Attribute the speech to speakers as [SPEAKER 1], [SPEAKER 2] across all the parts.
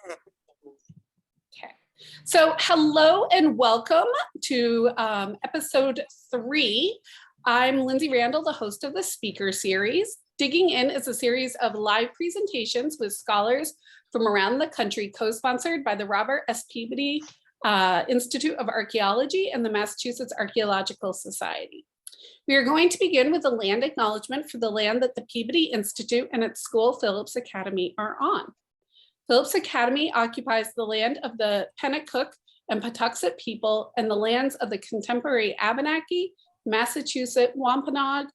[SPEAKER 1] Okay, so hello and welcome to episode 3. I'm Lindsay Randall, the host of the speaker series. Digging In is a series of live presentations with scholars from around the country, co-sponsored by the Robert S. Peabody Institute of Archaeology and the Massachusetts Archaeological Society. We are going to begin with a land acknowledgement for the land that the Peabody Institute and its school, Phillips Academy, are on. Phillips Academy occupies the land of the Pennacook and Patuxet people and the lands of the contemporary Abenaki, Massachusetts, Wampanoag,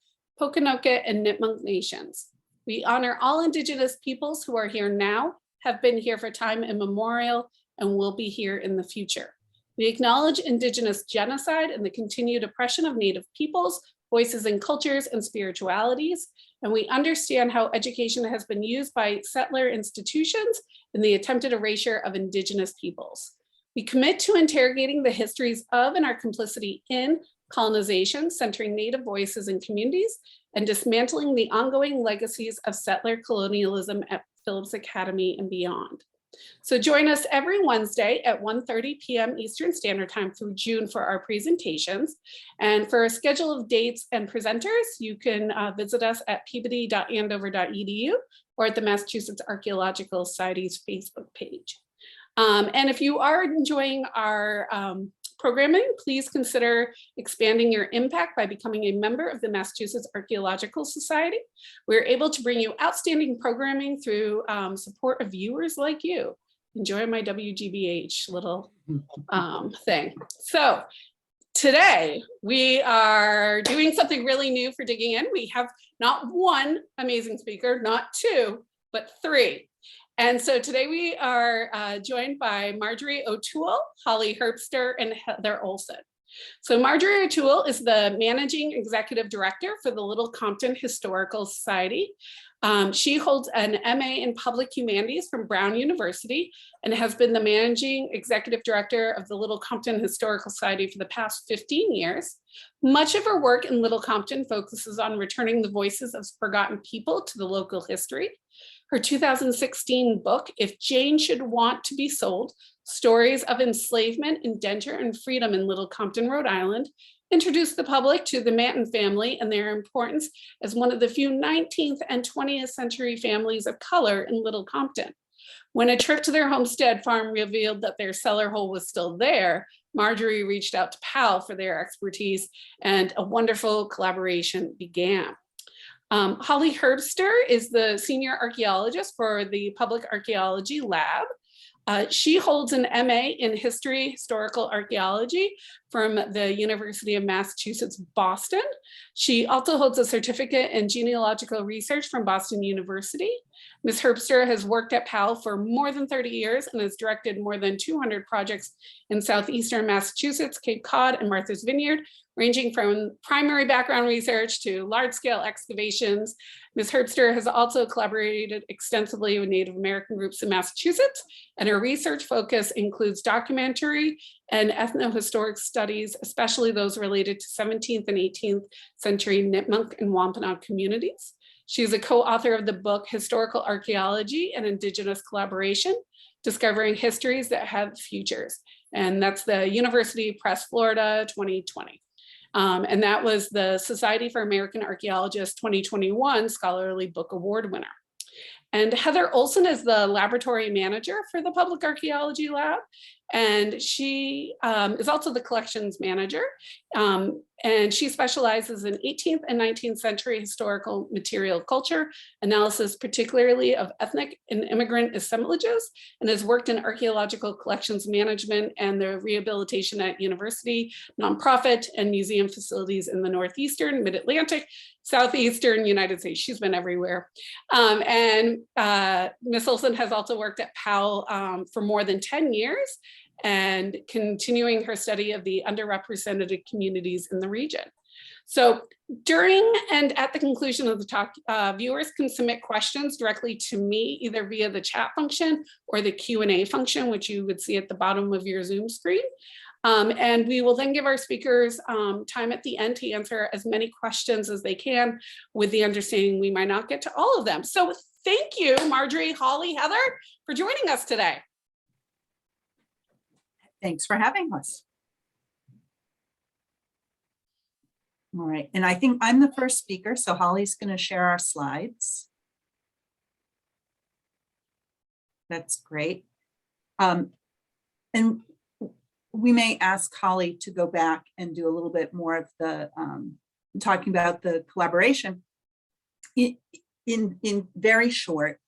[SPEAKER 1] Pokanoket, and Nipmuc nations. We honor all Indigenous peoples who are here now, have been here for time immemorial, and will be here in the future. We acknowledge Indigenous genocide and the continued oppression of Native peoples, voices and cultures and spiritualities, and we understand how education has been used by settler institutions in the attempted erasure of Indigenous peoples. We commit to interrogating the histories of and our complicity in colonization, centering Native voices and communities, and dismantling the ongoing legacies of settler colonialism at Phillips Academy and beyond. So join us every Wednesday at 1:30 p.m. Eastern Standard Time through June for our presentations. And for a schedule of dates and presenters, you can visit us at peabody.andover.edu or at the Massachusetts Archaeological Society's Facebook page. And if you are enjoying our programming, please consider expanding your impact by becoming a member of the Massachusetts Archaeological Society. We're able to bring you outstanding programming through support of viewers like you. Enjoy my WGBH little thing. So today we are doing something really new for Digging In. We have not one amazing speaker, not two, but 3. And so today we are joined by Marjorie O'Toole, Holly Herbster, and Heather Olson. So Marjorie O'Toole is the Managing Executive Director for the Little Compton Historical Society. She holds an MA in Public Humanities from Brown University and has been the Managing Executive Director of the Little Compton Historical Society for the past 15 years. Much of her work in Little Compton focuses on returning the voices of forgotten people to the local history. Her 2016 book, If Jane Should Want to Be Sold, Stories of Enslavement, Indenture, and Freedom in Little Compton, Rhode Island, introduced the public to the Manton family and their importance as one of the few 19th and 20th century families of color in Little Compton. When a trip to their homestead farm revealed that their cellar hole was still there, Marjorie reached out to Powell for their expertise, and a wonderful collaboration began. Holly Herbster is the senior archaeologist for the Public Archaeology Lab. She holds an MA in historical archaeology from the University of Massachusetts, Boston. She also holds a certificate in genealogical research from Boston University. Ms. Herbster has worked at Powell for more than 30 years and has directed more than 200 projects in southeastern Massachusetts, Cape Cod, and Martha's Vineyard, ranging from primary background research to large-scale excavations. Ms. Herbster has also collaborated extensively with Native American groups in Massachusetts, and her research focus includes documentary and ethnohistoric studies, especially those related to 17th and 18th century Nipmuc and Wampanoag communities. She's a co-author of the book, Historical Archaeology and Indigenous Collaboration, Discovering Histories That Have Futures. And that's the University Press, Florida, 2020. And that was the Society for American Archaeologists 2021 Scholarly Book Award winner. And Heather Olson is the laboratory manager for the Public Archaeology Lab. And she is also the collections manager. And she specializes in 18th and 19th century historical material culture analysis, particularly of ethnic and immigrant assemblages, and has worked in archaeological collections management and the rehabilitation at university, nonprofit, and museum facilities in the Northeastern, Mid-Atlantic, Southeastern United States. She's been everywhere. And Ms. Olson has also worked at Powell for more than 10 years and continuing her study of the underrepresented communities in the region. So during and at the conclusion of the talk, viewers can submit questions directly to me, either via the chat function or the Q&A function, which you would see at the bottom of your Zoom screen. And we will then give our speakers time at the end to answer as many questions as they can, with the understanding we might not get to all of them. So thank you, Marjorie, Holly, Heather, for joining us today.
[SPEAKER 2] Thanks for having us. All right, and I think I'm the first speaker, so Holly's going to share our slides. That's great. And we may ask Holly to go back and do a little bit more of the talking about the collaboration. In very short,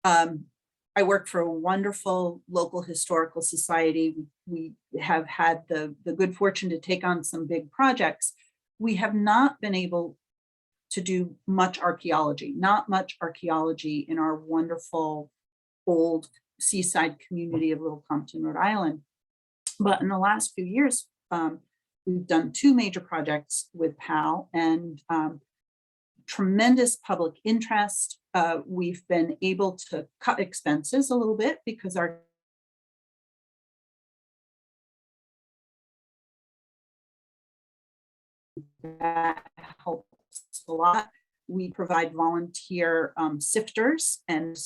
[SPEAKER 2] I work for a wonderful local historical society. We have had the good fortune to take on some big projects. We have not been able to do much archaeology, not much archaeology in our wonderful old seaside community of Little Compton, Rhode Island. But in the last few years, we've done two major projects with PAL and tremendous public interest. We've been able to cut expenses a little bit because our that helps a lot. We provide volunteer sifters and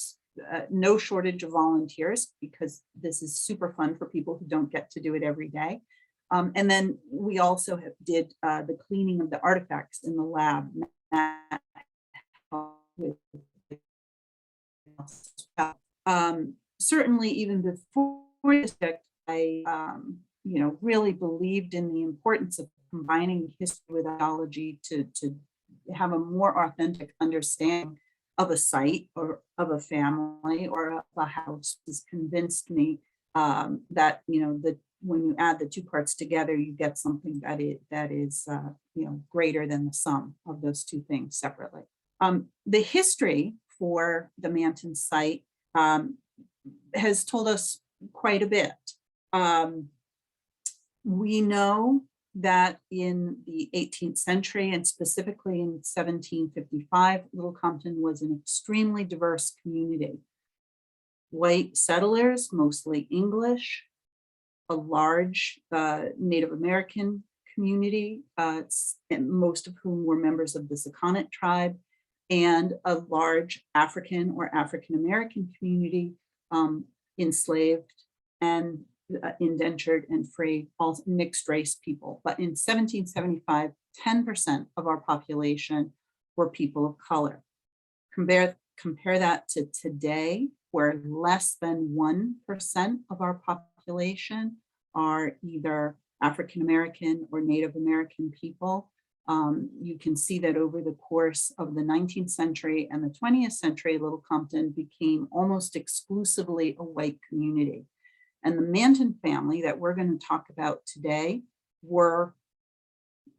[SPEAKER 2] no shortage of volunteers because this is super fun for people who don't get to do it every day. And then we also did the cleaning of the artifacts in the lab. Certainly even before this project, I really believed in the importance of combining history with archaeology to have a more authentic understanding of a site or of a family or of a house. Has convinced me that that when you add the two parts together, you get something that is greater than the sum of those two things separately. The history for the Manton site has told us quite a bit. We know that in the 18th century and specifically in 1755, Little Compton was an extremely diverse community. White settlers, mostly English, a large Native American community, most of whom were members of the Sakonnet tribe, and a large African or African American community, enslaved and indentured and free, all mixed race people. But in 1775, 10% of our population were people of color. Compare that to today, where less than 1% of our population are either African American or Native American people. You can see that over the course of the 19th century and the 20th century, Little Compton became almost exclusively a white community. And the Manton family that we're going to talk about today were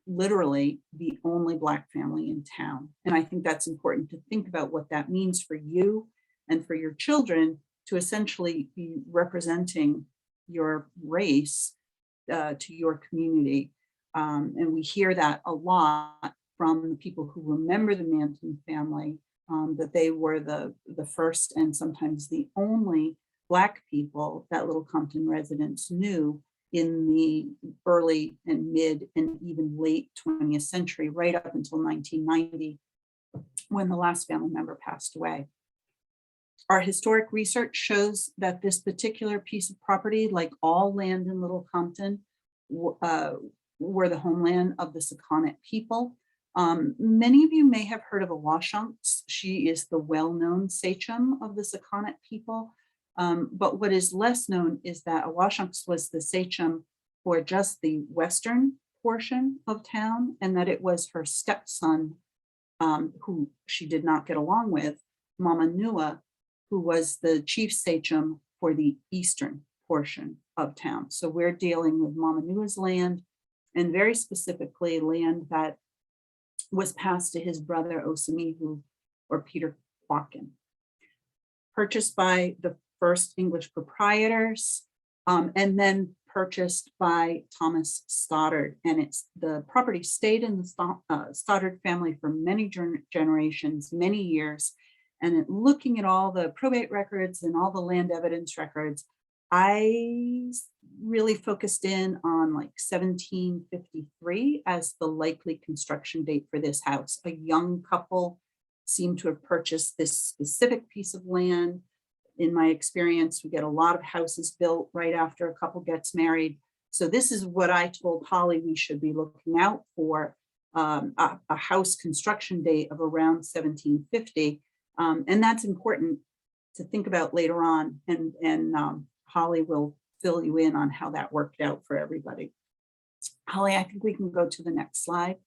[SPEAKER 2] literally the only Black family in town. And I think that's important to think about what that means for you and for your children to essentially be representing your race to your community. And we hear that a lot from the people who remember the Manton family, that they were the first and sometimes the only Black people that Little Compton residents knew in the early and mid and even late 20th century, right up until 1990, when the last family member passed away. Our historic research shows that this particular piece of property, like all land in Little Compton, were the homeland of the Sakonnet people. Many of you may have heard of Awashonks. She is the well-known sachem of the Sakonnet people. But what is less known is that Awashonks was the sachem for just the western portion of town, and that it was her stepson, who she did not get along with, Mama Nua, who was the chief sachem for the eastern portion of town. So we're dealing with Mama Nua's land, and very specifically land that was passed to his brother Osamihu, or Peter Quakin. Purchased by the first English proprietors, and then purchased by Thomas Stoddard. And the property stayed in the Stoddard family for many generations, many years. And looking at all the probate records and all the land evidence records, I really focused in on like 1753 as the likely construction date for this house. A young couple seemed to have purchased this specific piece of land in my experience, we get a lot of houses built right after a couple gets married. So this is what I told Holly we should be looking out for, a house construction date of around 1750. And that's important to think about later on. And Holly will fill you in on how that worked out for everybody. Holly, I think we can go to the next slide.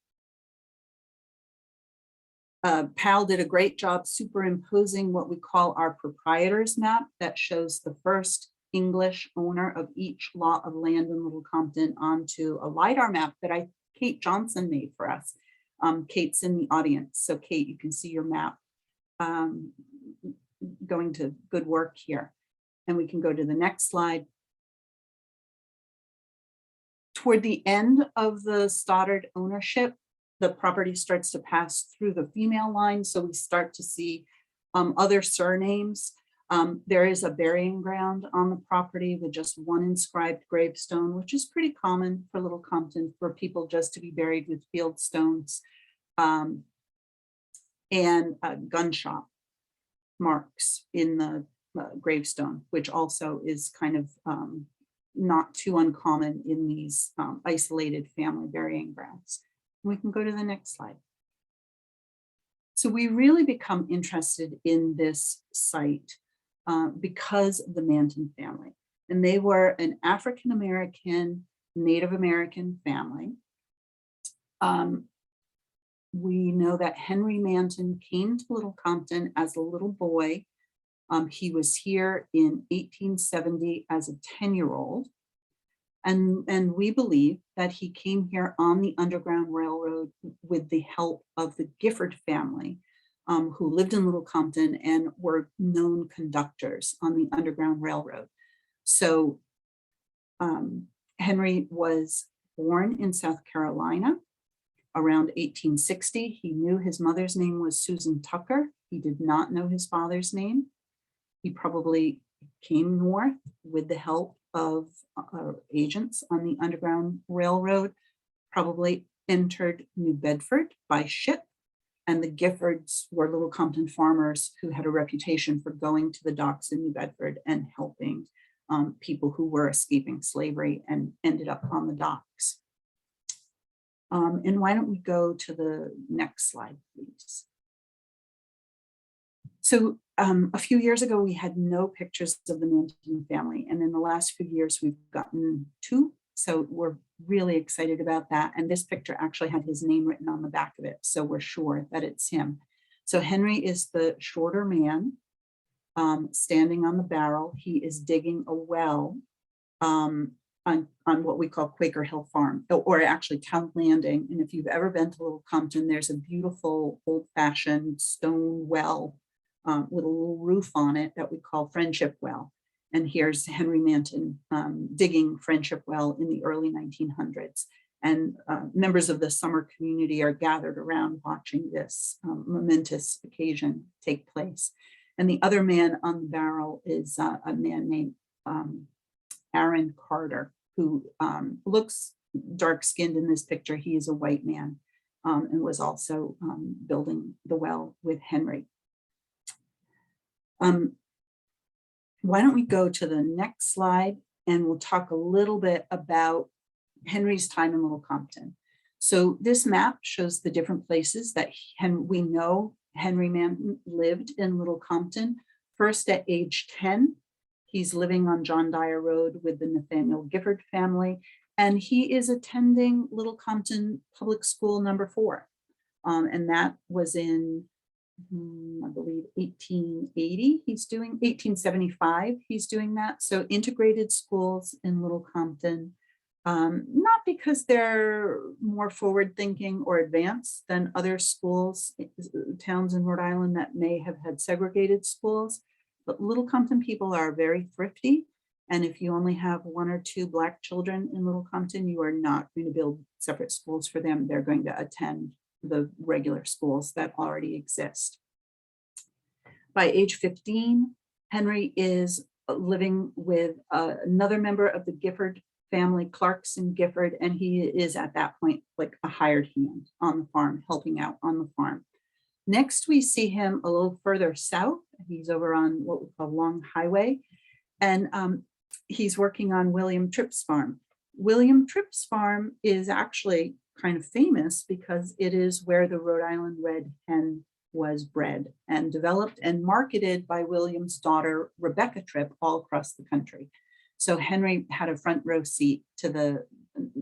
[SPEAKER 2] Pal did a great job superimposing what we call our proprietor's map that shows the first English owner of each lot of land in Little Compton onto a LiDAR map that Kate Johnson made for us. Kate's in the audience. So Kate, you can see your map going to good work here. And we can go to the next slide. Toward the end of the Stoddard ownership, the property starts to pass through the female line. So we start to see other surnames. There is a burying ground on the property with just one inscribed gravestone, which is pretty common for Little Compton for people just to be buried with field stones, and gunshot marks in the gravestone, which also is kind of not too uncommon in these isolated family burying grounds. We can go to the next slide. So we really become interested in this site because of the Manton family. And they were an African-American, Native American family. We know that Henry Manton came to Little Compton as a little boy. He was here in 1870 as a 10-year-old. And we believe that he came here on the Underground Railroad with the help of the Gifford family, who lived in Little Compton and were known conductors on the Underground Railroad. So Henry was born in South Carolina around 1860. He knew his mother's name was Susan Tucker. He did not know his father's name. He probably came north with the help of agents on the Underground Railroad, probably entered New Bedford by ship. And the Giffords were Little Compton farmers who had a reputation for going to the docks in New Bedford and helping people who were escaping slavery and ended up on the docks. And why don't we go to the next slide, please? So a few years ago, we had no pictures of the Manton family. And in the last few years, we've gotten 2. So we're really excited about that. And this picture actually had his name written on the back of it. So we're sure that it's him. So Henry is the shorter man standing on the barrel. He is digging a well on what we call Quaker Hill Farm, or actually Town Landing. And if you've ever been to Little Compton, there's a beautiful old-fashioned stone well with a little roof on it that we call Friendship Well. And here's Henry Manton digging Friendship Well in the early 1900s. And members of the summer community are gathered around watching this momentous occasion take place. And the other man on the barrel is a man named Aaron Carter, who looks dark-skinned in this picture. He is a white man and was also building the well with Henry. Why don't we go to the next slide and we'll talk a little bit about Henry's time in Little Compton. So this map shows the different places that we know Henry Manton lived in Little Compton. First at age 10, he's living on John Dyer Road with the Nathaniel Gifford family, and he is attending Little Compton Public School number 4. And that was in, I believe, 1880. He's doing 1875. He's doing that. So integrated schools in Little Compton, not because they're more forward thinking or advanced than other schools, towns in Rhode Island that may have had segregated schools, but Little Compton people are very thrifty. And if you only have 1 or 2 Black children in Little Compton, you are not going to build separate schools for them. They're going to attend the regular schools that already exist. By age 15, Henry is living with another member of the Gifford family, Clarkson Gifford, and he is at that point like a hired hand on the farm, helping out on the farm. Next, we see him a little further south. He's over on what we call Long Highway. And he's working on William Tripp's farm. William Tripp's farm is actually kind of famous because it is where the Rhode Island red hen was bred and developed and marketed by William's daughter, Rebecca Tripp, all across the country. So Henry had a front row seat to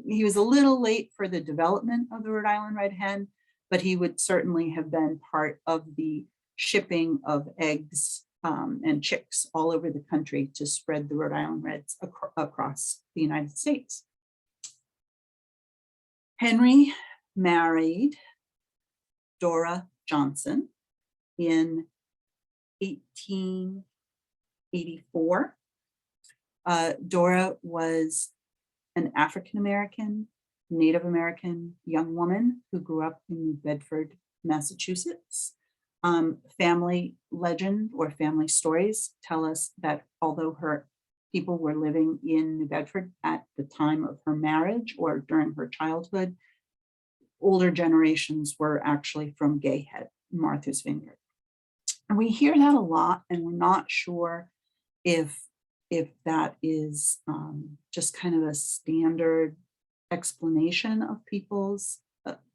[SPEAKER 2] he was a little late for the development of the Rhode Island red hen, but he would certainly have been part of the shipping of eggs and chicks all over the country to spread the Rhode Island reds across the United States. Henry married Dora Johnson in 1884. Dora was an African-American, Native American young woman who grew up in New Bedford, Massachusetts. Family legend or family stories tell us that although her people were living in New Bedford at the time of her marriage or during her childhood, older generations were actually from Gay Head, Martha's Vineyard. And we hear that a lot, and we're not sure if that is just kind of a standard explanation of people's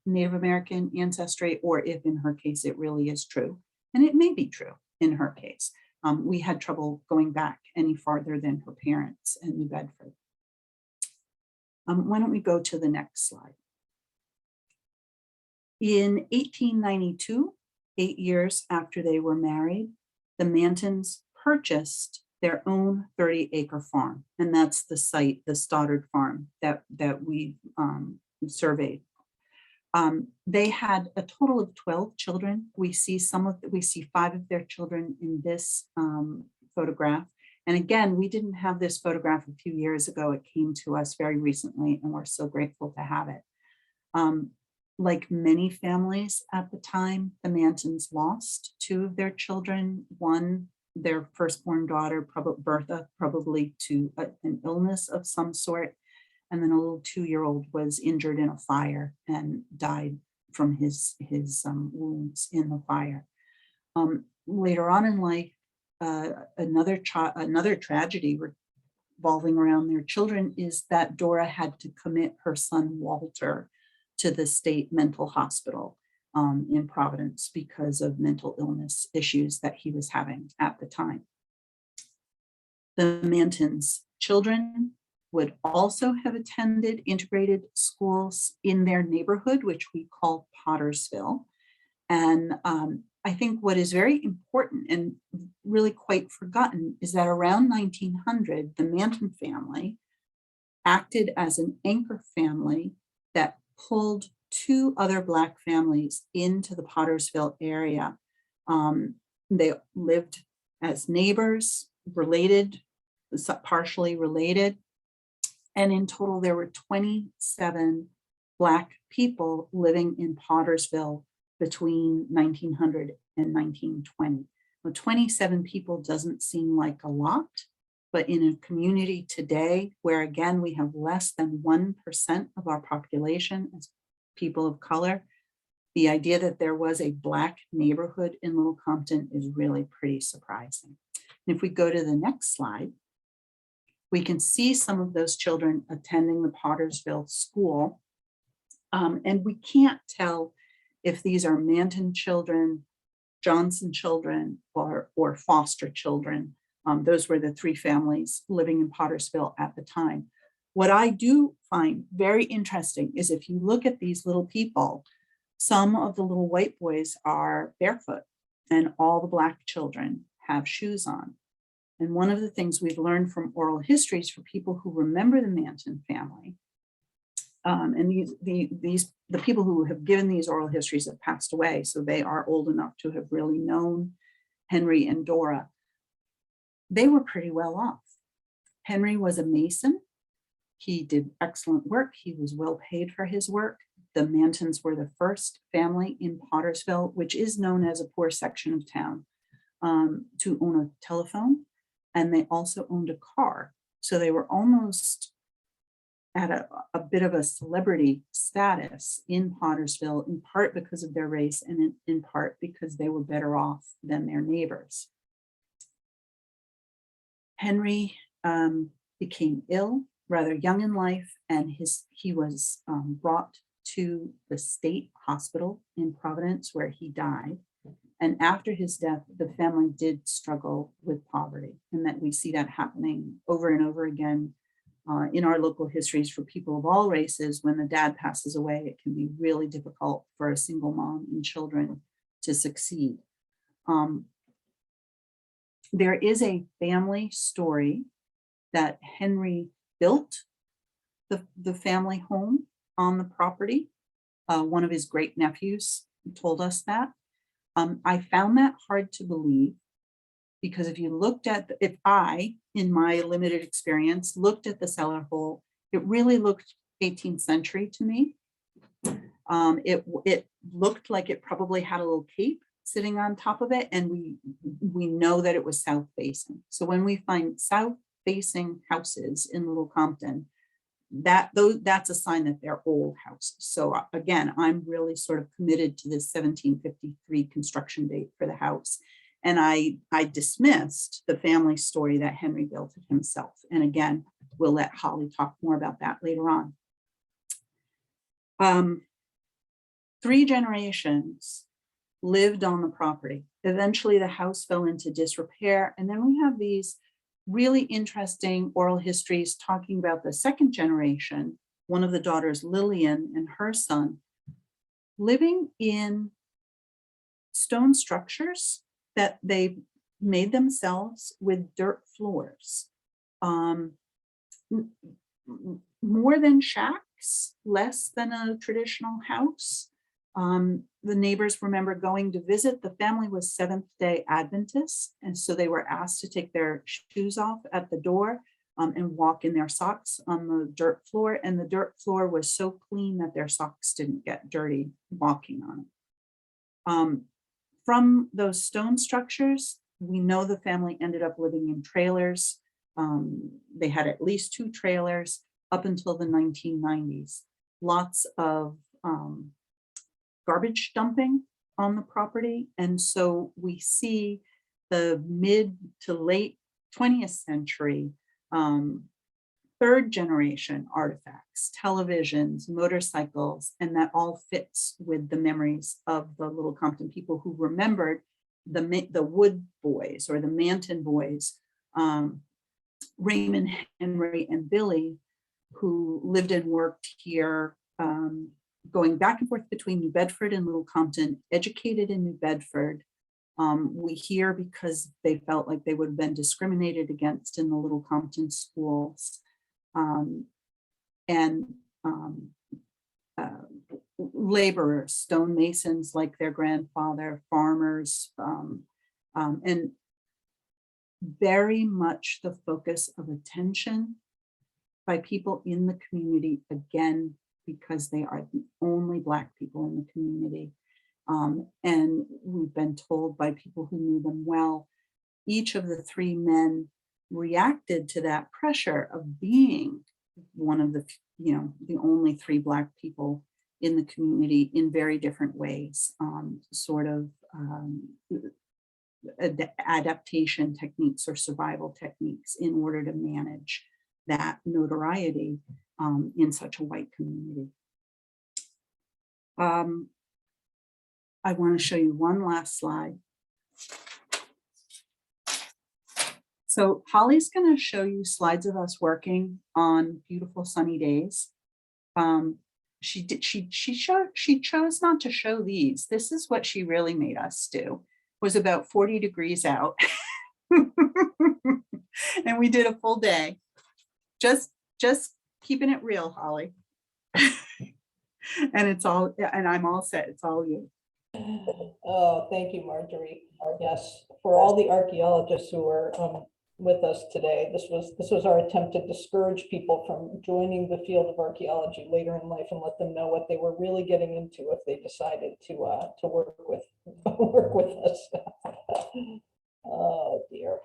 [SPEAKER 2] Native American ancestry, or if in her case it really is true. And it may be true in her case. We had trouble going back any farther than her parents in New Bedford. Why don't we go to the next slide? In 1892, 8 years after they were married, the Mantons purchased their own 30-acre farm. And that's the site, the Stoddard farm that we surveyed. They had a total of 12 children. We see 5 of their children in this photograph. And again, we didn't have this photograph a few years ago. It came to us very recently, and we're so grateful to have it. Like many families at the time, the Mantons lost 2 of their children. One, their firstborn daughter, Bertha, probably to an illness of some sort. And then a little 2-year-old was injured in a fire and died from his wounds in the fire. Later on in life, another tragedy revolving around their children is that Dora had to commit her son Walter to the state mental hospital in Providence because of mental illness issues that he was having at the time. The Mantons' children would also have attended integrated schools in their neighborhood, which we call Pottersville. And I think what is very important and really quite forgotten is that around 1900, the Manton family acted as an anchor family that pulled 2 other Black families into the Pottersville area. They lived as neighbors, related, partially related. And in total, there were 27 Black people living in Pottersville between 1900 and 1920. Well, 27 people doesn't seem like a lot, but in a community today where, again, we have less than 1% of our population as people of color, the idea that there was a Black neighborhood in Little Compton is really pretty surprising. And if we go to the next slide, we can see some of those children attending the Pottersville school. And we can't tell if these are Manton children, Johnson children, or foster children. Those were the 3 families living in Pottersville at the time. What I do find very interesting is if you look at these little people, some of the little white boys are barefoot and all the Black children have shoes on. And one of the things we've learned from oral histories for people who remember the Manton family, and the people who have given these oral histories have passed away, so they are old enough to have really known Henry and Dora. They were pretty well off. Henry was a mason. He did excellent work. He was well paid for his work. The Mantons were the first family in Pottersville, which is known as a poor section of town, to own a telephone. And they also owned a car. So they were almost at a bit of a celebrity status in Pottersville, in part because of their race and in part because they were better off than their neighbors. Henry became ill rather young in life, and he was brought to the state hospital in Providence, where he died. And after his death, the family did struggle with poverty, and that we see that happening over and over again in our local histories for people of all races. When the dad passes away, it can be really difficult for a single mom and children to succeed. There is a family story that Henry built the family home on the property. One of his great nephews told us that. I found that hard to believe, because if you looked at, if I, in my limited experience, looked at the cellar hole, it really looked 18th century to me. It looked like it probably had a little cape sitting on top of it, and we know that it was south facing. So when we find south facing houses in Little Compton, that's a sign that they're old houses. So again, I'm really sort of committed to this 1753 construction date for the house. And I dismissed the family story that Henry built it himself. And again, we'll let Holly talk more about that later on. 3 generations lived on the property. Eventually the house fell into disrepair. And then we have these really interesting oral histories talking about the 2nd generation, one of the daughters, Lillian, and her son, living in stone structures that they made themselves with dirt floors. More than shacks, less than a traditional house. The neighbors remember going to visit. The family was Seventh-day Adventists, and so they were asked to take their shoes off at the door and walk in their socks on the dirt floor. And the dirt floor was so clean that their socks didn't get dirty walking on it. From those stone structures, we know the family ended up living in trailers. They had at least 2 trailers up until the 1990s. Lots of garbage dumping on the property. And so we see the mid to late 20th century 3rd generation artifacts, televisions, motorcycles, and that all fits with the memories of the Little Compton people who remembered the Wood boys or the Manton boys, Raymond, Henry, and Billy, who lived and worked here, going back and forth between New Bedford and Little Compton, educated in New Bedford. We hear because they felt like they would have been discriminated against in the Little Compton schools. Laborers, stonemasons like their grandfather, farmers, and very much the focus of attention by people in the community, again, because they are the only Black people in the community. And we've been told by people who knew them well, each of the 3 men reacted to that pressure of being one of the, the only 3 Black people in the community in very different ways, adaptation techniques or survival techniques in order to manage that notoriety in such a white community. I want to show you one last slide. So Holly's going to show you slides of us working on beautiful sunny days. She chose not to show these. This is what she really made us do. It was about 40 degrees out. And we did a full day. Just keeping it real, Holly. And I'm all set. It's all you.
[SPEAKER 3] Oh, thank you, Marjorie. Yes, for all the archaeologists who are with us today, this was our attempt to discourage people from joining the field of archaeology later in life and let them know what they were really getting into if they decided to work with us. Oh dear.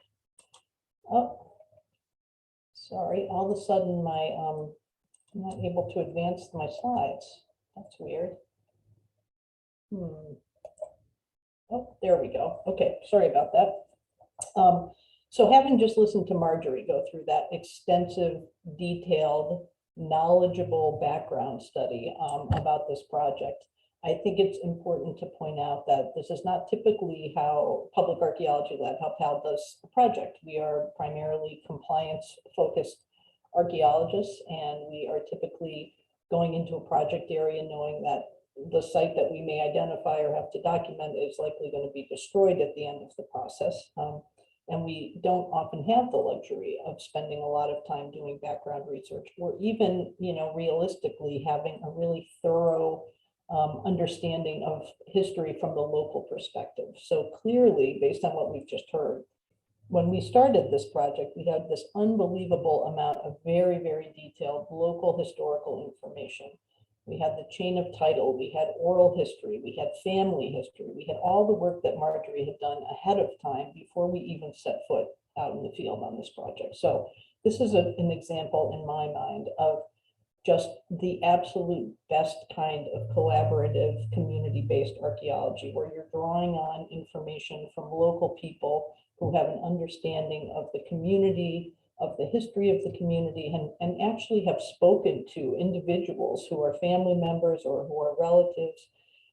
[SPEAKER 3] Oh, sorry. All of a sudden, I'm not able to advance my slides. That's weird. Oh, there we go. Okay, sorry about that. So having just listened to Marjorie go through that extensive, detailed, knowledgeable background study about this project, I think it's important to point out that this is not typically how Public Archaeology Lab, how PAL does the project. We are primarily compliance-focused archaeologists, and we are typically going into a project area knowing that the site that we may identify or have to document is likely going to be destroyed at the end of the process. And we don't often have the luxury of spending a lot of time doing background research, or even, realistically having a really thorough understanding of history from the local perspective. So clearly, based on what we've just heard, when we started this project, we had this unbelievable amount of very, very detailed local historical information. We had the chain of title, we had oral history, we had family history, we had all the work that Marjorie had done ahead of time before we even set foot out in the field on this project. So this is an example in my mind of just the absolute best kind of collaborative community-based archaeology, where you're drawing on information from local people who have an understanding of the community, of the history of the community, and actually have spoken to individuals who are family members or who are relatives.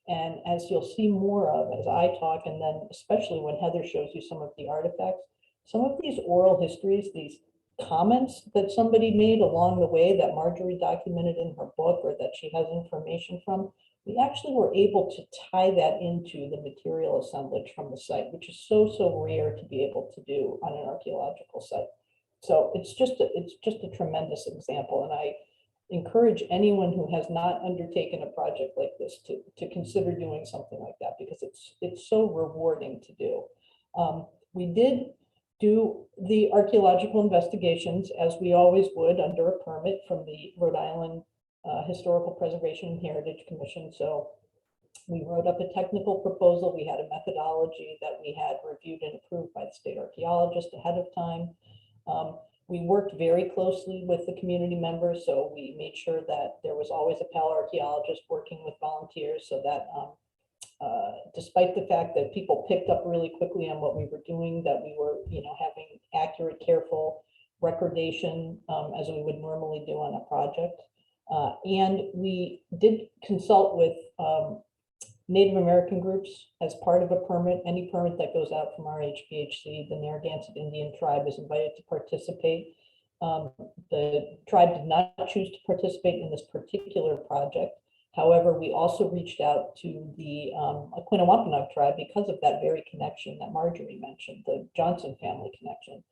[SPEAKER 3] And as you'll see more of as I talk, and then especially when Heather shows you some of the artifacts, some of these oral histories, these comments that somebody made along the way that Marjorie documented in her book or that she has information from, we actually were able to tie that into the material assemblage from the site, which is so rare to be able to do on an archaeological site. So it's just a tremendous example, and I encourage anyone who has not undertaken a project like this to consider doing something like that, because it's so rewarding to do. We did do the archaeological investigations as we always would under a permit from the Rhode Island Historical Preservation and Heritage Commission. So we wrote up a technical proposal. We had a methodology that we had reviewed and approved by the state archaeologist ahead of time. We worked very closely with the community members, so we made sure that there was always a PAL archaeologist working with volunteers, so that despite the fact that people picked up really quickly on what we were doing, that we were, having accurate, careful recordation as we would normally do on a project. And we did consult with Native American groups as part of a permit. Any permit that goes out from our HPHC, the Narragansett Indian tribe is invited to participate. The tribe did not choose to participate in this particular project. However, we also reached out to the Aquina tribe because of that very connection that Marjorie mentioned, the Johnson family connection.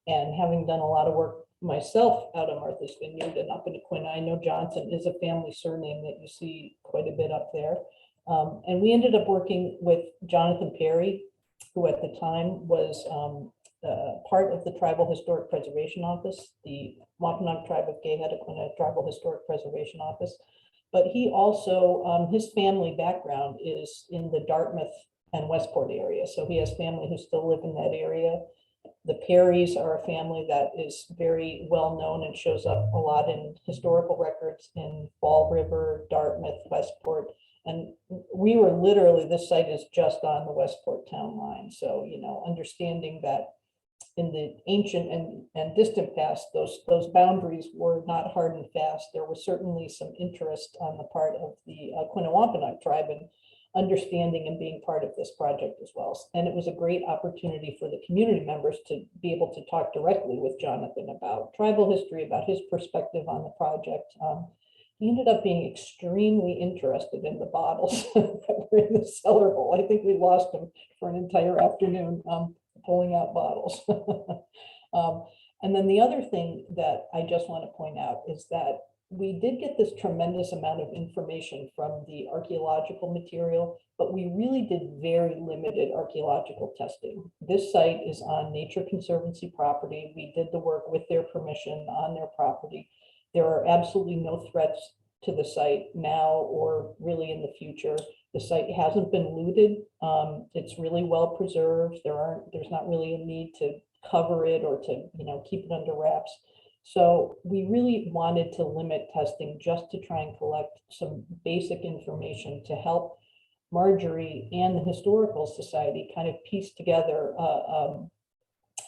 [SPEAKER 3] And having done a lot of work myself out of Martha's Vineyard and up in Aquina, I know Johnson is a family surname that you see quite a bit up there. And we ended up working with Jonathan Perry, who at the time was part of the Tribal Historic Preservation Office, the Wampanoag Tribe of Gayhead Aquina Tribal Historic Preservation Office. But he also, his family background is in the Dartmouth and Westport area. So he has family who still live in that area. The Perrys are a family that is very well known and shows up a lot in historical records in Fall River, Dartmouth, Westport. And we were literally, this site is just on the Westport town line. So, understanding that in the ancient and distant past, those boundaries were not hard and fast. There was certainly some interest on the part of the Aquina tribe in understanding and being part of this project as well. And it was a great opportunity for the community members to be able to talk directly with Jonathan about tribal history, about his perspective on the project. He ended up being extremely interested in the bottles that were in the cellar hole. I think we lost him for an entire afternoon pulling out bottles. And then the other thing that I just want to point out is that we did get this tremendous amount of information from the archaeological material, but we really did very limited archaeological testing. This site is on Nature Conservancy property. We did the work with their permission on their property. There are absolutely no threats to the site now or really in the future. The site hasn't been looted. It's really well preserved. There's not really a need to cover it or to keep it under wraps. So we really wanted to limit testing just to try and collect some basic information to help Marjorie and the Historical Society kind of piece together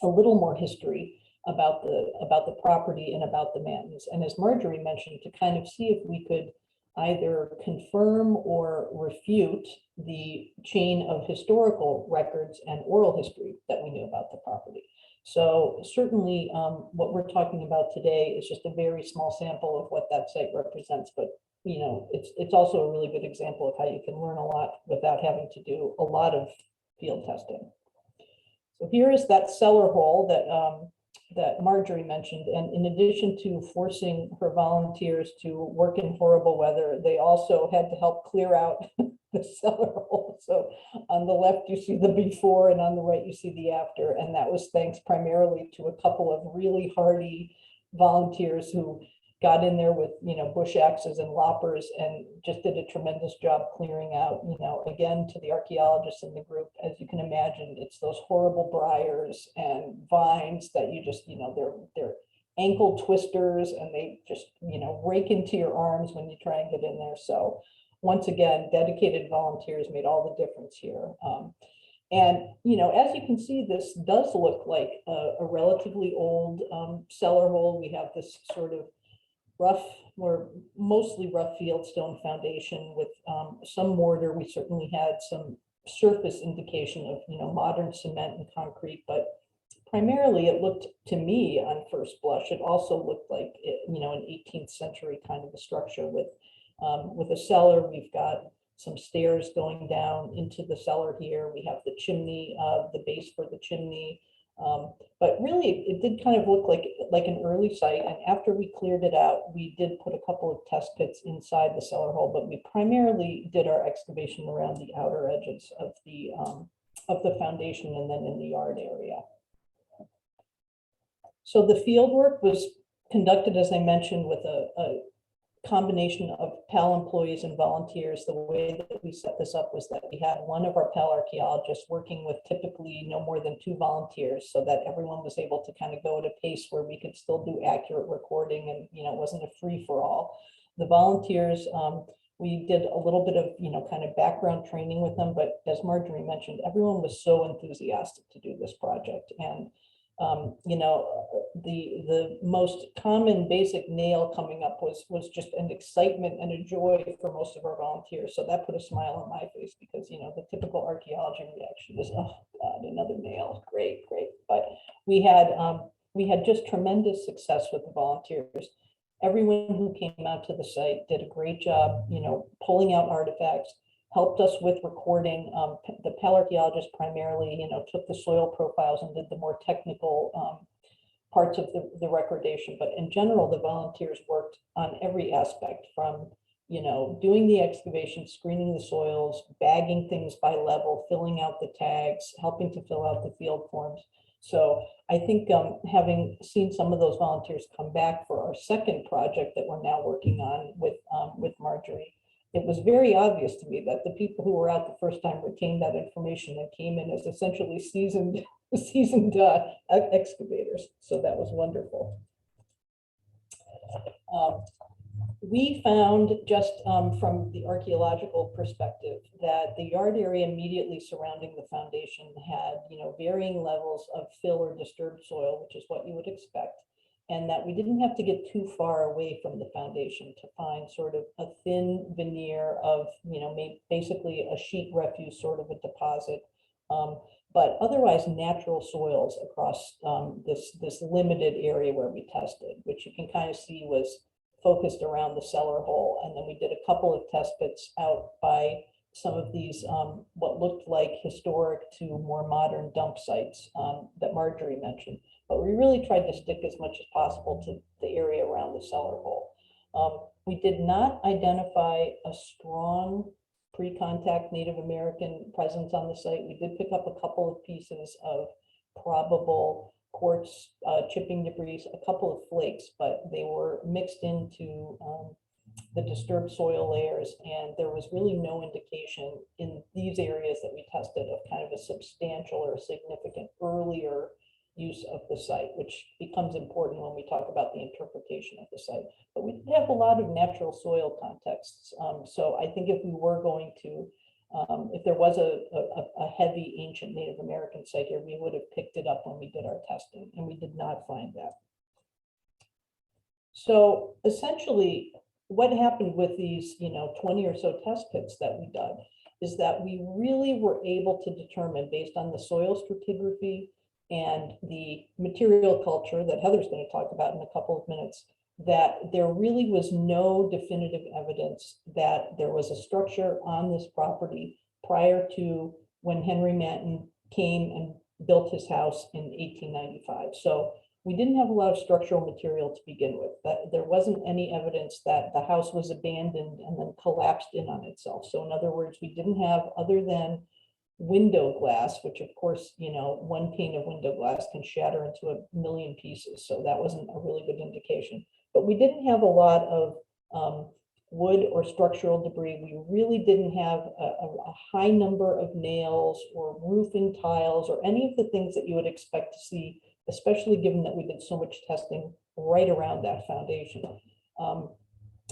[SPEAKER 3] a a little more history about the property and about the Mantons. And as Marjorie mentioned, to kind of see if we could either confirm or refute the chain of historical records and oral history that we knew about the property. So certainly what we're talking about today is just a very small sample of what that site represents, but you know, it's also a really good example of how you can learn a lot without having to do a lot of field testing. So here is that cellar hole that Marjorie mentioned. And in addition to forcing her volunteers to work in horrible weather, they also had to help clear out the cellar hole. So on the left, you see the before, and on the right, you see the after. And that was thanks primarily to a couple of really hardy volunteers who got in there with, you know, bush axes and loppers and just did a tremendous job clearing out, you know, again, to the archaeologists in the group, as you can imagine, it's those horrible briars and vines that you just, you know, they're ankle twisters, and they just, you know, rake into your arms when you try and get in there. So once again, dedicated volunteers made all the difference here. And, you know, as you can see, this does look like a relatively old cellar hole. We have this sort of rough, or mostly rough fieldstone foundation with some mortar. We certainly had some surface indication of, you know, modern cement and concrete, but primarily it looked to me on first blush, it also looked like, you know, an 18th century kind of a structure with a cellar. We've got some stairs going down into the cellar here. We have the chimney, the base for the chimney. But really, it did kind of look like an early site. And after we cleared it out, we did put a couple of test pits inside the cellar hole, but we primarily did our excavation around the outer edges of the foundation and then in the yard area. So the field work was conducted, as I mentioned, with a combination of PAL employees and volunteers. The way that we set this up was that we had one of our PAL archaeologists working with typically no more than 2 volunteers, so that everyone was able to kind of go at a pace where we could still do accurate recording, and, you know, it wasn't a free-for-all. The volunteers, we did a little bit of, you know, kind of background training with them, but as Marjorie mentioned, everyone was so enthusiastic to do this project. And you know, the most common basic nail coming up was just an excitement and a joy for most of our volunteers. So that put a smile on my face, because, you know, the typical archaeology reaction was, oh God, another nail, great, great. But we had just tremendous success with the volunteers. Everyone who came out to the site did a great job, you know, pulling out artifacts, helped us with recording. The PAL archaeologists primarily, you know, took the soil profiles and did the more technical parts of the recordation. But in general, the volunteers worked on every aspect, from, you know, doing the excavation, screening the soils, bagging things by level, filling out the tags, helping to fill out the field forms. So I think having seen some of those volunteers come back for our second project that we're now working on with Marjorie, it was very obvious to me that the people who were out the first time retained that information and came in as essentially seasoned excavators. So that was wonderful. We found, just from the archaeological perspective, that the yard area immediately surrounding the foundation had, you know, varying levels of fill or disturbed soil, which is what you would expect, and that we didn't have to get too far away from the foundation to find sort of a thin veneer of, you know, basically a sheet refuse sort of a deposit, but otherwise natural soils across this limited area where we tested, which you can kind of see was focused around the cellar hole. And then we did a couple of test pits out by some of these what looked like historic to more modern dump sites that Marjorie mentioned. But we really tried to stick as much as possible to the area around the cellar hole. We did not identify a strong pre-contact Native American presence on the site. We did pick up a couple of pieces of probable quartz chipping debris, a couple of flakes, but they were mixed into the disturbed soil layers, and there was really no indication in these areas that we tested of kind of a substantial or significant earlier use of the site, which becomes important when we talk about the interpretation of the site. But we have a lot of natural soil contexts. So I think if we were going to If there was a heavy ancient Native American site here, we would have picked it up when we did our testing, and we did not find that. So essentially, what happened with these, 20 or so test pits that we dug is that we really were able to determine, based on the soil stratigraphy and the material culture that Heather's going to talk about in a couple of minutes, that there really was no definitive evidence that there was a structure on this property prior to when Henry Manton came and built his house in 1895. So we didn't have a lot of structural material to begin with. That there wasn't any evidence that the house was abandoned and then collapsed in on itself. So in other words, we didn't have, other than window glass, which of course, one pane of window glass can shatter into a million pieces. So that wasn't a really good indication. But we didn't have a lot of wood or structural debris. We really didn't have a high number of nails or roofing tiles or any of the things that you would expect to see, especially given that we did so much testing right around that foundation.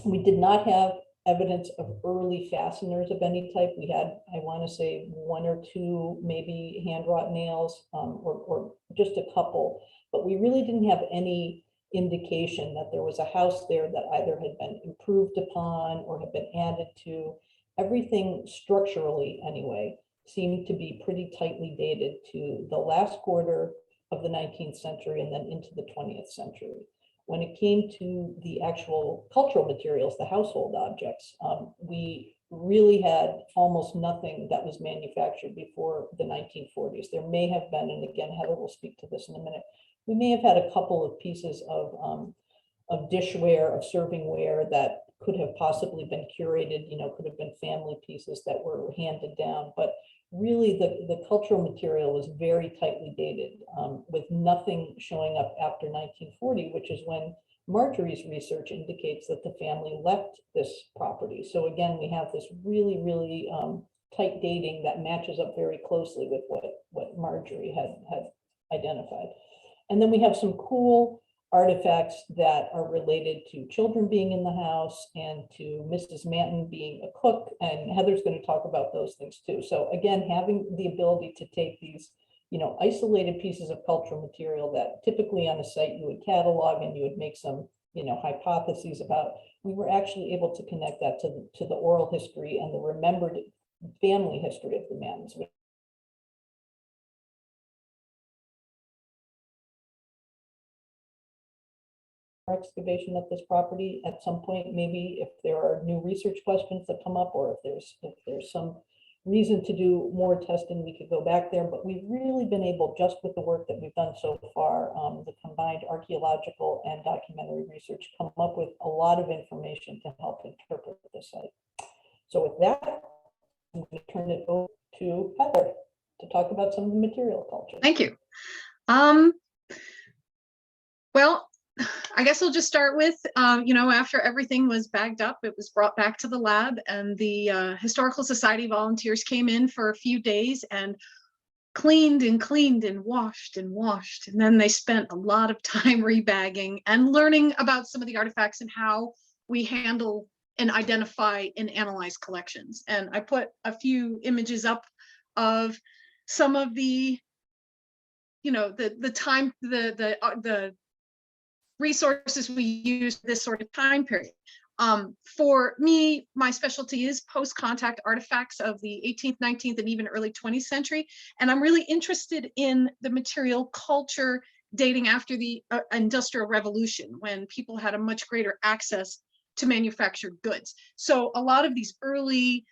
[SPEAKER 3] We did not have evidence of early fasteners of any type. We had, I want to say, one or two maybe hand wrought nails, or just a couple, but we really didn't have any indication that there was a house there that either had been improved upon or had been added to. Everything structurally, anyway, seemed to be pretty tightly dated to the last quarter of the 19th century and then into the 20th century. When it came to the actual cultural materials, the household objects, we really had almost nothing that was manufactured before the 1940s. There may have been, and again, Heather will speak to this in a minute, we may have had a couple of pieces of dishware, of servingware that could have possibly been curated, could have been family pieces that were handed down. But really, the cultural material was very tightly dated, with nothing showing up after 1940, which is when Marjorie's research indicates that the family left this property. So again, we have this really, really tight dating that matches up very closely with what Marjorie had identified. And then we have some cool artifacts that are related to children being in the house and to Mrs. Manton being a cook, and Heather's going to talk about those things too. So again, having the ability to take these, isolated pieces of cultural material that typically on a site you would catalog and you would make some, hypotheses about, we were actually able to connect that to the oral history and the remembered family history of the Mantons. Excavation of this property at some point, maybe if there are new research questions that come up, or if there's some reason to do more testing, we could go back there. But we've really been able, just with the work that we've done so far, the combined archaeological and documentary research, come up with a lot of information to help interpret the site. So with that, I'm going to turn it over to Heather to talk about some of the material culture.
[SPEAKER 4] Thank you. Well, I guess I'll just start with, after everything was bagged up, it was brought back to the lab, and the Historical Society volunteers came in for a few days and cleaned and cleaned and washed and washed. And then they spent a lot of time rebagging and learning about some of the artifacts and how we handle and identify and analyze collections. And I put a few images up of some of the, the resources we use this sort of time period. For me, my specialty is post-contact artifacts of the 18th, 19th, and even early 20th century. And I'm really interested in the material culture dating after the Industrial Revolution, when people had a much greater access to manufactured goods. So a lot of these early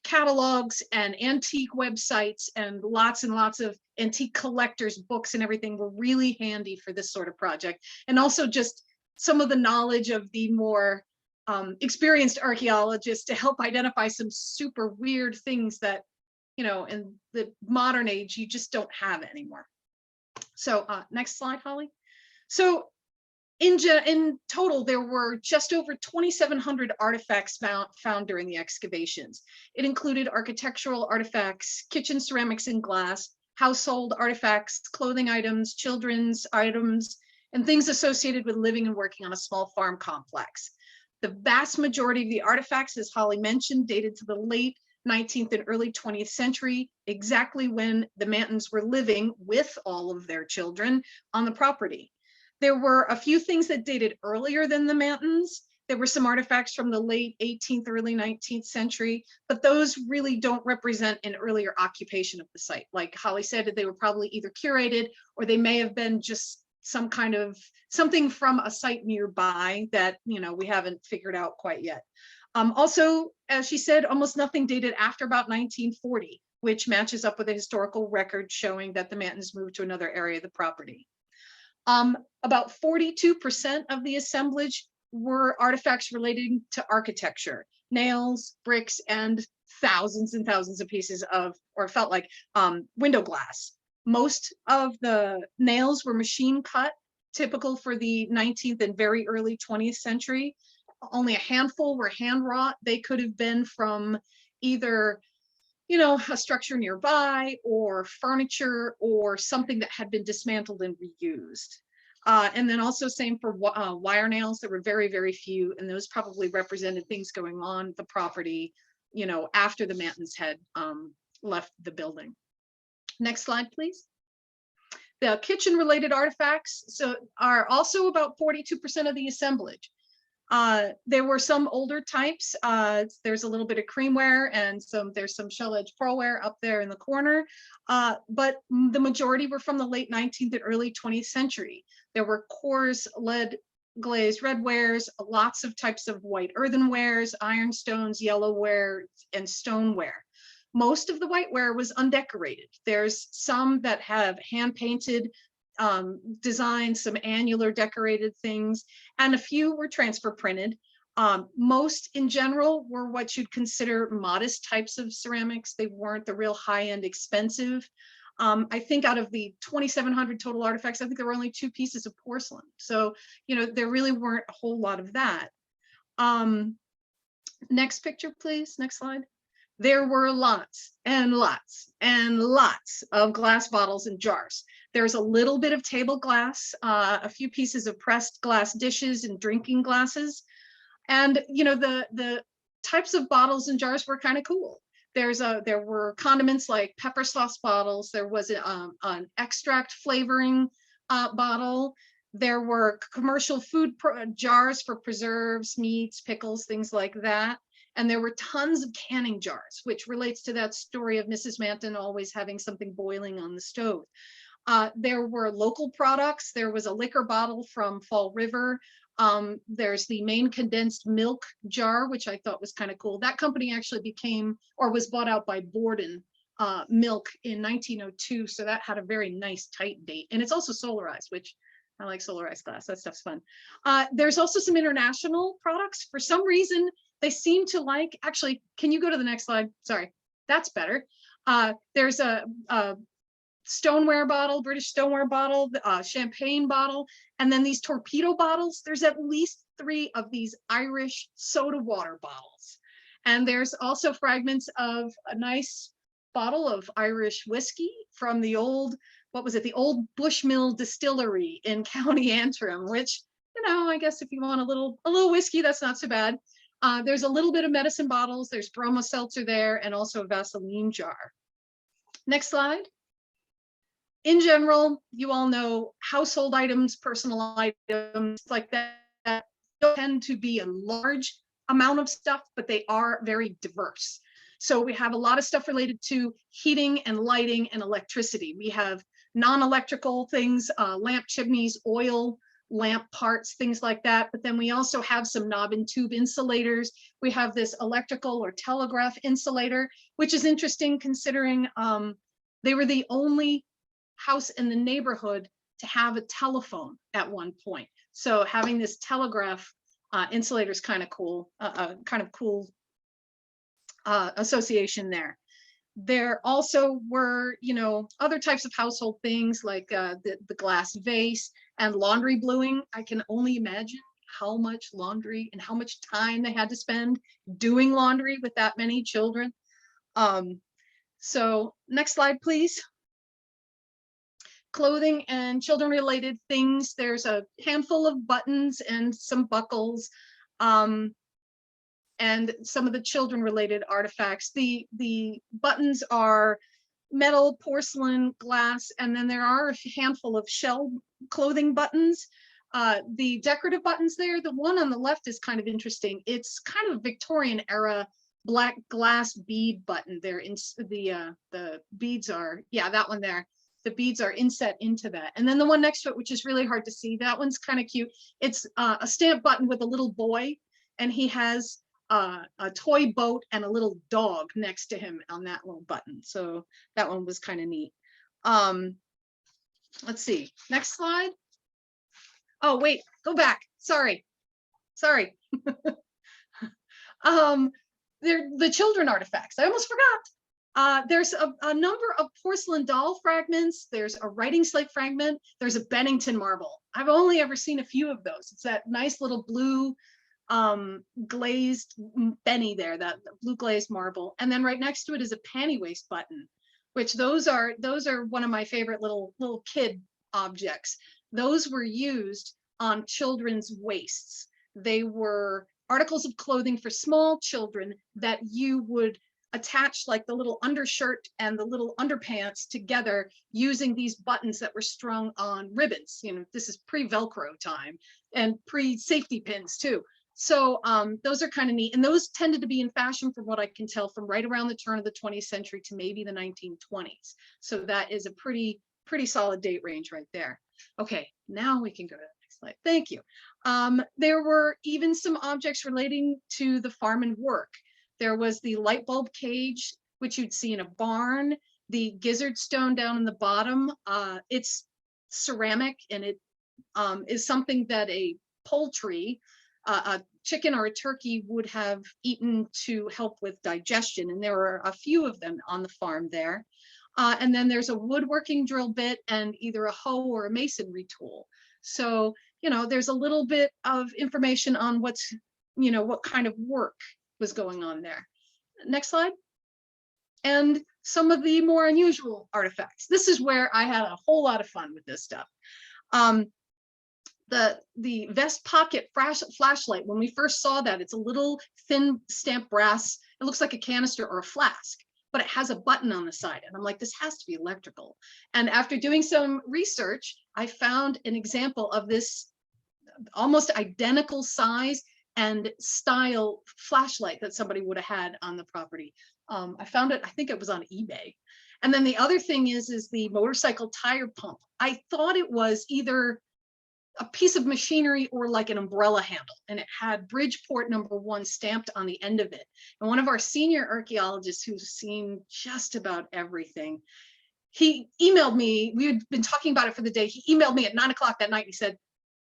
[SPEAKER 4] catalogs and antique websites and lots of antique collectors books and everything were really handy for this sort of project. And also just some of the knowledge of the more experienced archaeologists to help identify some super weird things that, in the modern age, you just don't have anymore. So next slide, Holly. So in total, there were just over 2,700 artifacts found during the excavations. It included architectural artifacts, kitchen ceramics and glass, household artifacts, clothing items, children's items, and things associated with living and working on a small farm complex. The vast majority of the artifacts, as Holly mentioned, dated to the late 19th and early 20th century, exactly when the Mantons were living with all of their children on the property. There were a few things that dated earlier than the Mantons. There were some artifacts from the late 18th, early 19th century, but those really don't represent an earlier occupation of the site. Like Holly said, they were probably either curated or they may have been just some kind of something from a site nearby that, you know, we haven't figured out quite yet. Also, as she said, almost nothing dated after about 1940, which matches up with a historical record showing that the Mantons moved to another area of the property. About 42% of the assemblage were artifacts relating to architecture, nails, bricks, and thousands of pieces of, or felt like, window glass. Most of the nails were machine cut, typical for the 19th and very early 20th century. Only a handful were hand wrought. They could have been from either, you know, a structure nearby or furniture or something that had been dismantled and reused. And then also same for wire nails. There were very few, and those probably represented things going on the property, you know, after the Mantons had left the building. Next slide, please. The kitchen related artifacts are also about 42% of the assemblage. There were some older types. There's a little bit of creamware and there's some shell edge pearlware up there in the corner. But the majority were from the late 19th and early 20th century. There were coarse lead glazed redwares, lots of types of white earthenwares, ironstones, yellowware, and stoneware. Most of the whiteware was undecorated. There's some that have hand painted designs, some annular decorated things, and a few were transfer printed. Most in general were what you'd consider modest types of ceramics. They weren't the real high-end expensive. I think out of the 2,700 total artifacts, I think there were only 2 pieces of porcelain. So, you know, there really weren't a whole lot of that. Next picture, please. Next slide. There were lots and lots and lots of glass bottles and jars. There's a little bit of table glass, a few pieces of pressed glass dishes and drinking glasses. And, you know, the types of bottles and jars were kind of cool. There were condiments like pepper sauce bottles. There was an extract flavoring bottle. There were commercial food jars for preserves, meats, pickles, things like that. And there were tons of canning jars, which relates to that story of Mrs. Manton always having something boiling on the stove. There were local products. There was a liquor bottle from Fall River. There's the Maine condensed milk jar, which I thought was kind of cool. That company actually became or was bought out by Borden Milk in 1902. So that had a very nice tight date. And it's also solarized, which I like solarized glass. That stuff's fun. There's also some international products. For some reason, they seem to like, actually, can you go to the next slide? Sorry, that's better. There's a stoneware bottle, British stoneware bottle, champagne bottle, and then these torpedo bottles. There's at least 3 of these Irish soda water bottles. And there's also fragments of a nice bottle of Irish whiskey from the old, what was it? The old Bushmill distillery in County Antrim, which, you know, I guess if you want a little whiskey, that's not so bad. There's a little bit of medicine bottles. There's bromo seltzer there and also a Vaseline jar. Next slide. In general, you all know household items, personal items like that don't tend to be a large amount of stuff, but they are very diverse. So we have a lot of stuff related to heating and lighting and electricity. We have non-electrical things, lamp chimneys, oil lamp parts, things like that. But then we also have some knob and tube insulators. We have this electrical or telegraph insulator, which is interesting considering they were the only house in the neighborhood to have a telephone at one point. So having this telegraph insulator is kind of cool, association there. There also were, you know, other types of household things like the glass vase and laundry bluing. I can only imagine how much laundry and how much time they had to spend doing laundry with that many children. So next slide, please. Clothing and children related things. There's a handful of buttons and some buckles. And some of the children related artifacts. The buttons are metal, porcelain, glass, and then there are a handful of shell clothing buttons. The decorative buttons there, the one on the left is kind of interesting. It's kind of Victorian era black glass bead button there. In the beads are, yeah, that one there. The beads are inset into that. And then the one next to it, which is really hard to see, that one's kind of cute. It's a stamp button with a little boy, and he has a toy boat and a little dog next to him on that little button. So that one was kind of neat. Let's see, next slide. Oh, wait, go back. Sorry. They're the children artifacts. I almost forgot. There's a number of porcelain doll fragments. There's a writing slate fragment. There's a Bennington marble. I've only ever seen a few of those. It's that nice little blue glazed Benny there, that blue glazed marble. And then right next to it is a panty waist button, which those are one of my favorite little kid objects. Those were used on children's waists. They were articles of clothing for small children that you would attach like the little undershirt and the little underpants together using these buttons that were strung on ribbons. You know, this is pre-Velcro time and pre-safety pins too. So those are kind of neat. And those tended to be in fashion, from what I can tell, from right around the turn of the 20th century to maybe the 1920s. So that is a pretty solid date range right there. Okay, now we can go to the next slide. Thank you. There were even some objects relating to the farm and work. There was the light bulb cage, which you'd see in a barn, the gizzard stone down in the bottom. It's ceramic, and it is something that a poultry, a chicken or a turkey, would have eaten to help with digestion. And there were a few of them on the farm there. And then there's a woodworking drill bit and either a hoe or a masonry tool. So, you know, there's a little bit of information on what's, you know, what kind of work was going on there. Next slide. And some of the more unusual artifacts. This is where I had a whole lot of fun with this stuff. The vest pocket flashlight, when we first saw that, it's a little thin stamped brass. It looks like a canister or a flask, but it has a button on the side. And I'm like, this has to be electrical. And after doing some research, I found an example of this almost identical size and style flashlight that somebody would have had on the property. I found it, I think it was on eBay. And then the other thing is the motorcycle tire pump. I thought it was either a piece of machinery or like an umbrella handle, and it had Bridgeport #1 stamped on the end of it. And one of our senior archaeologists, who's seen just about everything, he emailed me. We had been talking about it for the day. He emailed me at 9 o'clock that night. He said,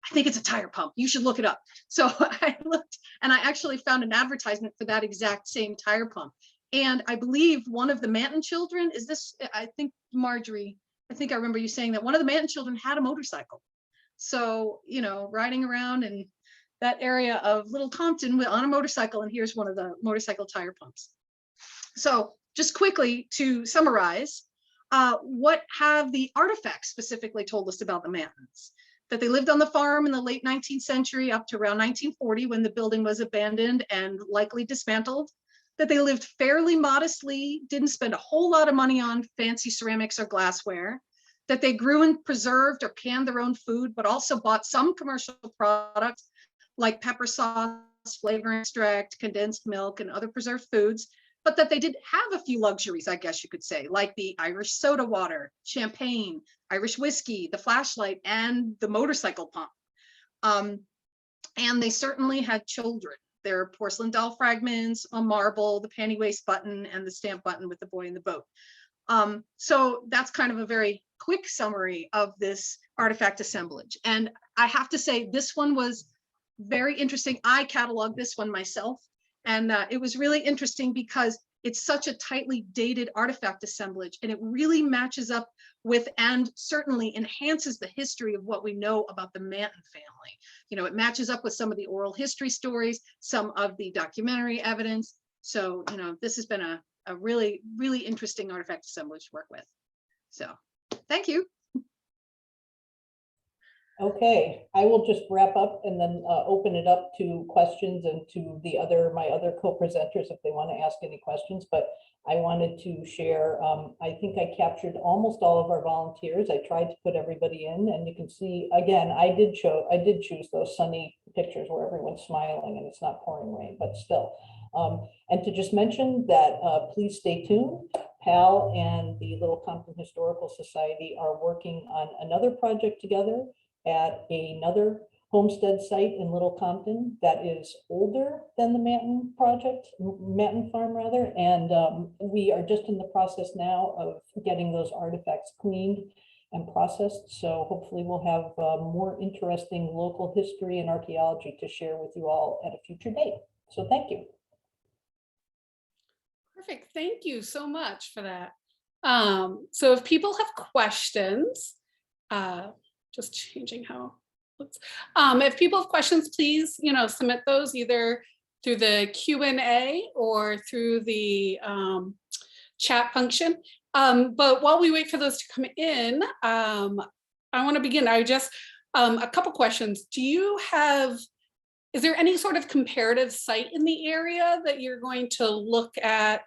[SPEAKER 4] I think it's a tire pump. You should look it up. So I looked, and I actually found an advertisement for that exact same tire pump. And I believe one of the Manton children, is this, I think Marjorie, I think I remember you saying that one of the Manton children had a motorcycle. So, you know, riding around in that area of Little Compton on a motorcycle, and here's one of the motorcycle tire pumps. So just quickly to summarize, what have the artifacts specifically told us about the Mantons? That they lived on the farm in the late 19th century up to around 1940, when the building was abandoned and likely dismantled. That they lived fairly modestly, didn't spend a whole lot of money on fancy ceramics or glassware. That they grew and preserved or canned their own food, but also bought some commercial products like pepper sauce, flavoring extract, condensed milk, and other preserved foods. But that they did have a few luxuries, I guess you could say, like the Irish soda water, champagne, Irish whiskey, the flashlight, and the motorcycle pump. And they certainly had children. There are porcelain doll fragments, a marble, the panty waist button, and the stamp button with the boy in the boat. So that's kind of a very quick summary of this artifact assemblage. And I have to say, this one was very interesting. I cataloged this one myself, and it was really interesting because it's such a tightly dated artifact assemblage, and it really matches up with and certainly enhances the history of what we know about the Manton family. You know, it matches up with some of the oral history stories, some of the documentary evidence. So, you know, this has been a really, really interesting artifact assemblage to work with. So, thank you.
[SPEAKER 3] Okay, I will just wrap up and then open it up to questions and to my other co-presenters if they want to ask any questions. But I wanted to share, I think I captured almost all of our volunteers. I tried to put everybody in, and you can see, again, I did choose those sunny pictures where everyone's smiling and it's not pouring rain, but still. And to just mention that, please stay tuned. PAL and the Little Compton Historical Society are working on another project together at another homestead site in Little Compton that is older than the Manton project, Manton farm rather. And we are just in the process now of getting those artifacts cleaned and processed. So hopefully we'll have more interesting local history and archaeology to share with you all at a future date. So thank you.
[SPEAKER 1] Perfect. Thank you so much for that. So if people have questions, just changing how, if people have questions, please, submit those either through the Q&A or through the chat function. But while we wait for those to come in, I want to begin. A couple questions. Is there any sort of comparative site in the area that you're going to look at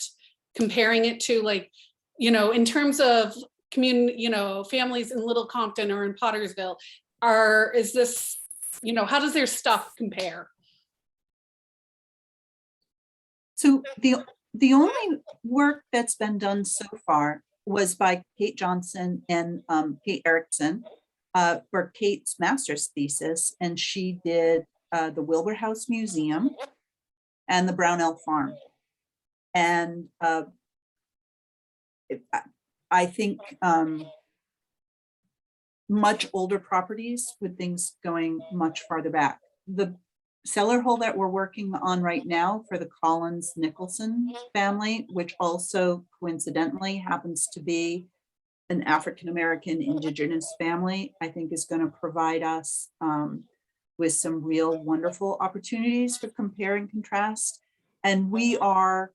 [SPEAKER 1] comparing it to, like, in terms of community, families in Little Compton or in Pottersville? How does their stuff compare?
[SPEAKER 2] So the only work that's been done so far was by Kate Johnson and Kate Erickson for Kate's master's thesis, and she did the Wilbur House Museum and the Brownell Farm. And I think much older properties with things going much farther back. The cellar hole that we're working on right now for the Collins Nicholson family, which also coincidentally happens to be an African-American indigenous family, I think is going to provide us with some real wonderful opportunities for compare and contrast. And we are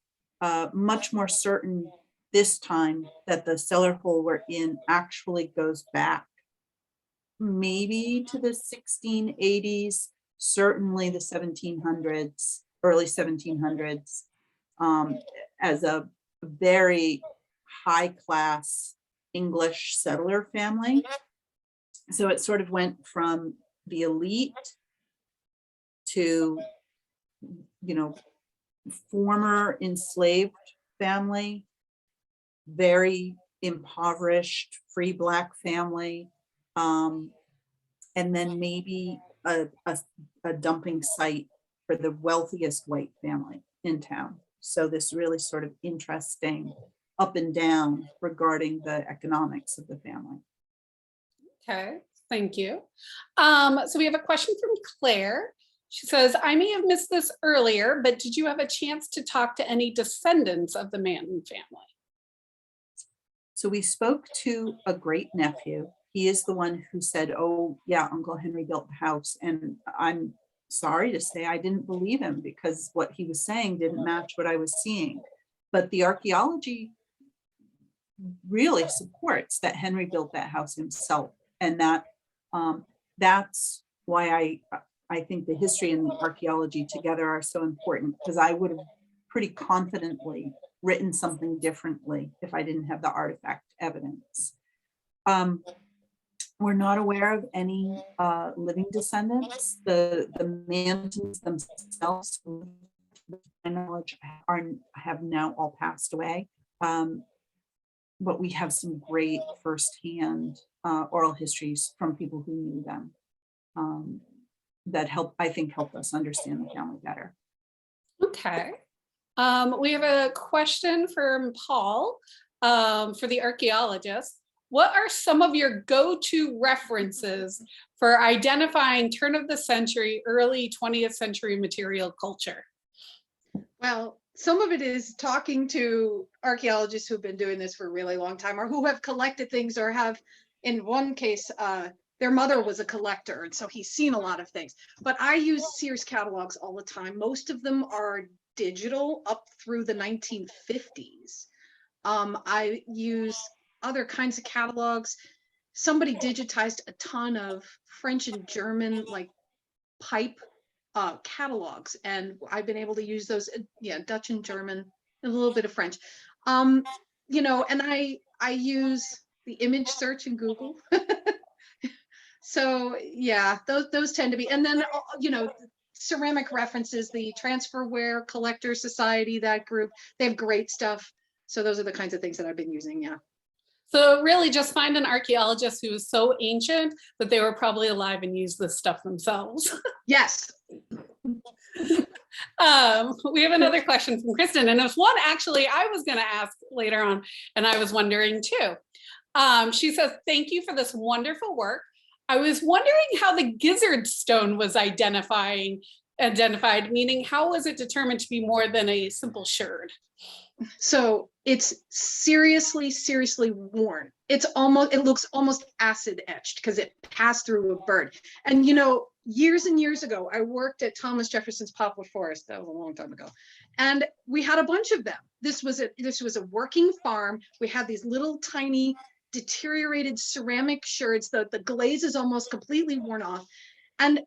[SPEAKER 2] much more certain this time that the cellar hole we're in actually goes back maybe to the 1680s, certainly the 1700s, early 1700s, as a very high class English settler family. So it sort of went from the elite to, former enslaved family, very impoverished free Black family, and then maybe a dumping site for the wealthiest white family in town. So this really sort of interesting up and down regarding the economics of the family.
[SPEAKER 1] Okay, thank you. So we have a question from Claire. She says, I may have missed this earlier, but did you have a chance to talk to any descendants of the Manton family?
[SPEAKER 2] So we spoke to a great nephew. He is the one who said, oh yeah, Uncle Henry built the house. And I'm sorry to say I didn't believe him because what he was saying didn't match what I was seeing. But the archaeology really supports that Henry built that house himself. And that that's why I think the history and the archaeology together are so important, because I would have pretty confidently written something differently if I didn't have the artifact evidence. We're not aware of any living descendants. The Mantons themselves, to my knowledge, have now all passed away. But we have some great firsthand oral histories from people who knew them that I think helped us understand the family better.
[SPEAKER 1] Okay. We have a question from Paul for the archaeologist. What are some of your go-to references for identifying turn of the century, early 20th century material culture?
[SPEAKER 4] Well, some of it is talking to archaeologists who've been doing this for a really long time, or who have collected things, or have, in one case, their mother was a collector, and so he's seen a lot of things. But I use Sears catalogs all the time. Most of them are digital up through the 1950s. I use other kinds of catalogs. somebody digitized a ton of French and German like pipe catalogs, and I've been able to use those, yeah, Dutch and German, and a little bit of French. You know, and I use the image search in Google. So yeah, those tend to be, and then you know, ceramic references, the Transferware Collector Society, that group, they have great stuff. So those are the kinds of things that I've been using. Yeah.
[SPEAKER 1] So really just find an archaeologist who is so ancient that they were probably alive and used this stuff themselves.
[SPEAKER 4] Yes.
[SPEAKER 1] We have another question from Kristen, and it's one actually I was going to ask later on, and I was wondering too. She says, thank you for this wonderful work. I was wondering how the gizzard stone was identified, meaning how was it determined to be more than a simple sherd?
[SPEAKER 4] So it's seriously worn. It looks almost acid etched because it passed through a bird. And you know, years and years ago, I worked at Thomas Jefferson's Poplar Forest. That was a long time ago. And we had a bunch of them. This was a working farm. We had these little tiny deteriorated ceramic sherds. The glaze is almost completely worn off. And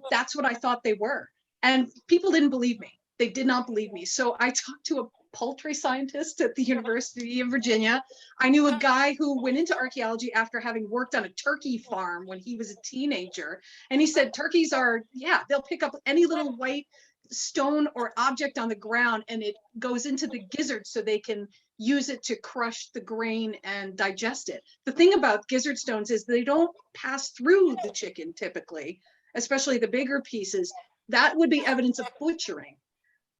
[SPEAKER 4] that's what I thought they were. And people didn't believe me. They did not believe me. So I talked to a poultry scientist at the University of Virginia. I knew a guy who went into archaeology after having worked on a turkey farm when he was a teenager. And he said, turkeys are, yeah, they'll pick up any little white stone or object on the ground and it goes into the gizzard so they can use it to crush the grain and digest it. The thing about gizzard stones is they don't pass through the chicken typically, especially the bigger pieces. That would be evidence of butchering.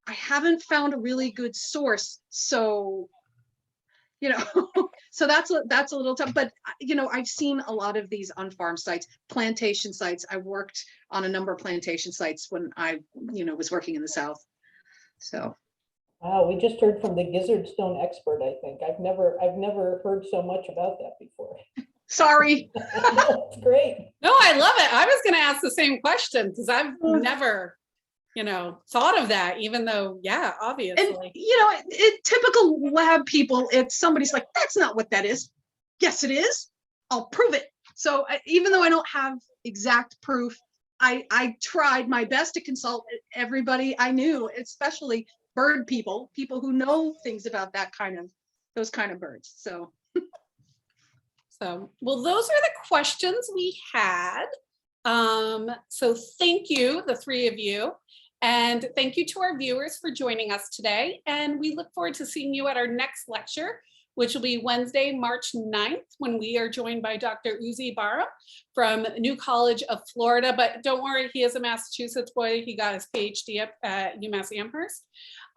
[SPEAKER 4] I haven't found a really good source, so you know, so that's a little tough. But you know, I've seen a lot of these on farm sites, plantation sites. I worked on a number of plantation sites when I, you know, was working in the South. So.
[SPEAKER 3] Wow, we just heard from the gizzard stone expert. I think I've never heard so much about that before.
[SPEAKER 4] Sorry.
[SPEAKER 3] No, it's great.
[SPEAKER 1] No, I love it. I was going to ask the same question because I've never, you know, thought of that, even though, yeah, obviously.
[SPEAKER 4] And, you know, typical lab people, it's somebody's like, that's not what that is. Yes, it is. I'll prove it. So even though I don't have exact proof, I tried my best to consult everybody I knew, especially bird people who know things about those kind of birds. So.
[SPEAKER 1] Well, those are the questions we had. So thank you, the three of you. And thank you to our viewers for joining us today. And we look forward to seeing you at our next lecture, which will be Wednesday, March 9th, when we are joined by Dr. Uzi Barham from New College of Florida. But don't worry, he is a Massachusetts boy. He got his PhD up at UMass Amherst.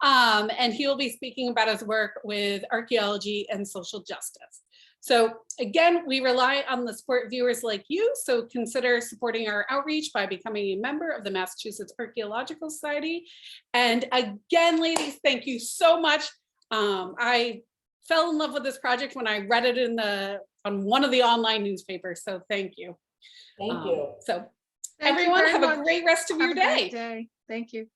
[SPEAKER 1] And he will be speaking about his work with archaeology and social justice. So again, we rely on the support viewers like you, so consider supporting our outreach by becoming a member of the Massachusetts Archaeological Society. And again, ladies, thank you so much. I fell in love with this project when I read it on one of the online newspapers, so thank you.
[SPEAKER 3] Thank you.
[SPEAKER 1] So everyone, have a great rest of your day.
[SPEAKER 4] Thank you.